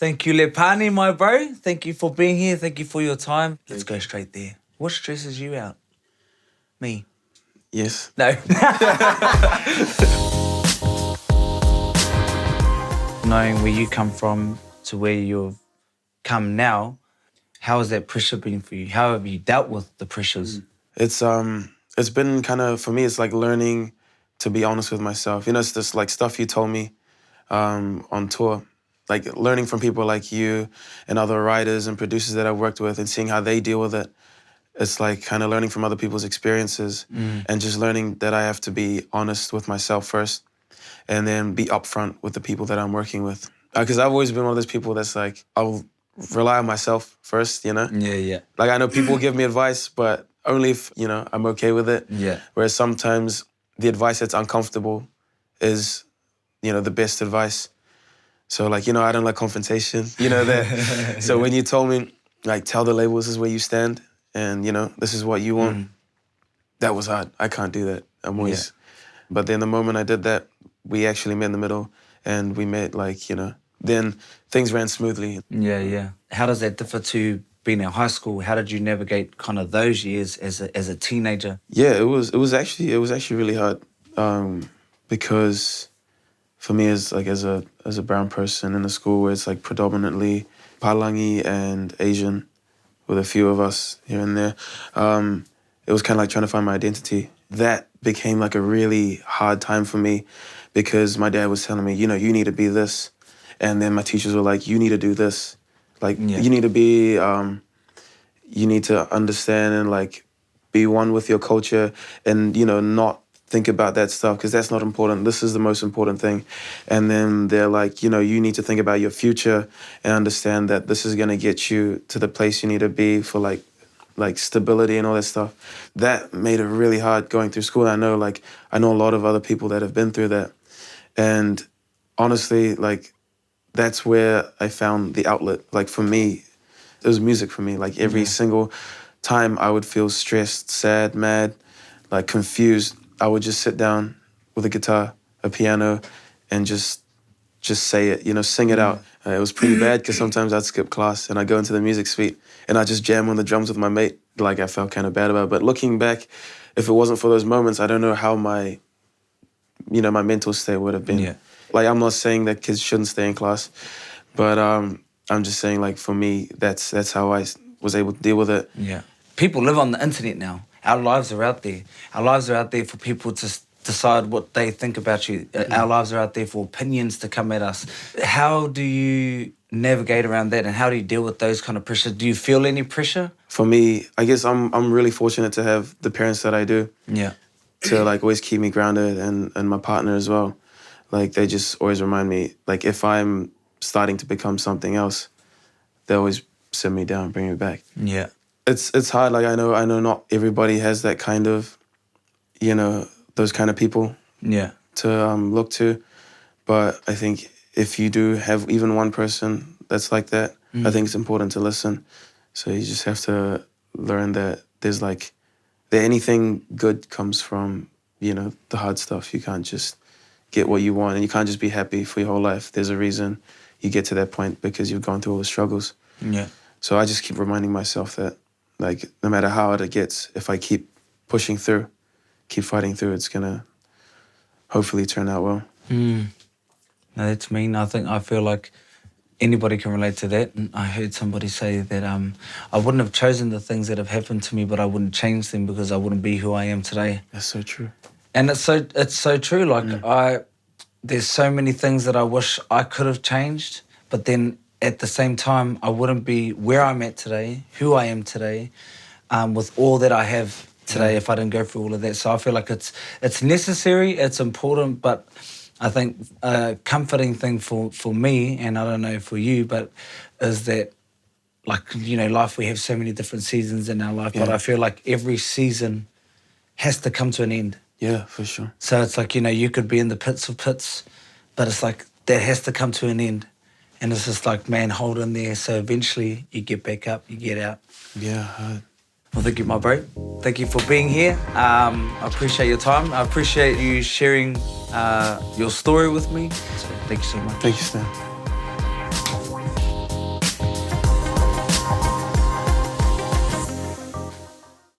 Thank you, Lepani, my bro. Thank you for being here. Thank you for your time. Let's go straight there. What stresses you out? Me? Yes. No. Knowing where you come from to where you've come now, how has that pressure been for you? How have you dealt with the pressures? It's been kind of, for me, it's like learning to be honest with myself. You know, it's just like stuff you told me on tour. Like learning from people like you and other writers and producers that I've worked with and seeing how they deal with it. It's like kind of learning from other people's experiences and just learning that I have to be honest with myself first and then be upfront with the people that I'm working with. Because I've always been one of those people that's like, I'll rely on myself first, you know? Yeah. Like I know people give me advice, but only if, you know, I'm okay with it. Yeah. Whereas sometimes the advice that's uncomfortable is, you know, the best advice. So like, you know, I don't like confrontation, you know that. So when you told me, like, tell the label this is where you stand and, you know, this is what you want, that was hard. I can't do that. I'm always... But then the moment I did that, we actually met in the middle and we met like, you know, then things ran smoothly. Yeah. How does that differ to being in high school? How did you navigate kind of those years as a teenager? Yeah, it was actually really hard because for me as a brown person in a school where it's like predominantly Palangi and Asian, with a few of us here and there, it was kind of like trying to find my identity. That became like a really hard time for me because my dad was telling me, you know, you need to be this. And then my teachers were like, you need to do this. Like, you need to be, you need to understand and like be one with your culture and, you know, not think about that stuff because that's not important. This is the most important thing. And then they're like, you know, you need to think about your future and understand that this is going to get you to the place you need to be for like stability and all that stuff. That made it really hard going through school. I know a lot of other people that have been through that. And honestly, like, that's where I found the outlet. Like for me, it was music for me. Like every single time I would feel stressed, sad, mad, like confused, I would just sit down with a guitar, a piano, and just say it, you know, sing it out. It was pretty bad because sometimes I'd skip class and I'd go into the music suite and I'd just jam on the drums with my mate. Like I felt kind of bad about it. But looking back, if it wasn't for those moments, I don't know how my mental state would have been. Yeah. Like, I'm not saying that kids shouldn't stay in class, but I'm just saying, like, for me, that's how I was able to deal with it. Yeah. People live on the internet now. Our lives are out there. Our lives are out there for people to decide what they think about you. Our lives are out there for opinions to come at us. How do you navigate around that and how do you deal with those kind of pressures? Do you feel any pressure? For me, I guess I'm really fortunate to have the parents that I do. Yeah. To, like, always keep me grounded and my partner as well. Like, they just always remind me, like, if I'm starting to become something else, they always sit me down, bring me back. Yeah. It's hard. Like, I know not everybody has that kind of, you know, those kind of people to look to. But I think if you do have even one person that's like that, I think it's important to listen. So you just have to learn that that anything good comes from, you know, the hard stuff. You can't just get what you want and you can't just be happy for your whole life. There's a reason you get to that point because you've gone through all the struggles. Yeah. So I just keep reminding myself that, like, no matter how hard it gets, if I keep pushing through, keep fighting through, it's gonna hopefully turn out well. No, that's mean. I feel like anybody can relate to that. And I heard somebody say that I wouldn't have chosen the things that have happened to me, but I wouldn't change them because I wouldn't be who I am today. That's so true. And it's so true. Like there's so many things that I wish I could have changed, but then at the same time, I wouldn't be where I'm at today, who I am today, with all that I have today if I didn't go through all of that. So I feel like it's necessary, it's important, but I think a comforting thing for me, and I don't know for you, but is that, like, you know, life, we have so many different seasons in our life, but I feel like every season has to come to an end. Yeah, for sure. So it's like, you know, you could be in the pits of pits, but it's like that has to come to an end. And it's just like, man, hold in there. So eventually you get back up, you get out. Yeah, hard. Well, thank you, my bro. Thank you for being here. I appreciate your time. I appreciate you sharing your story with me. So thank you so much. Thank you, Stan.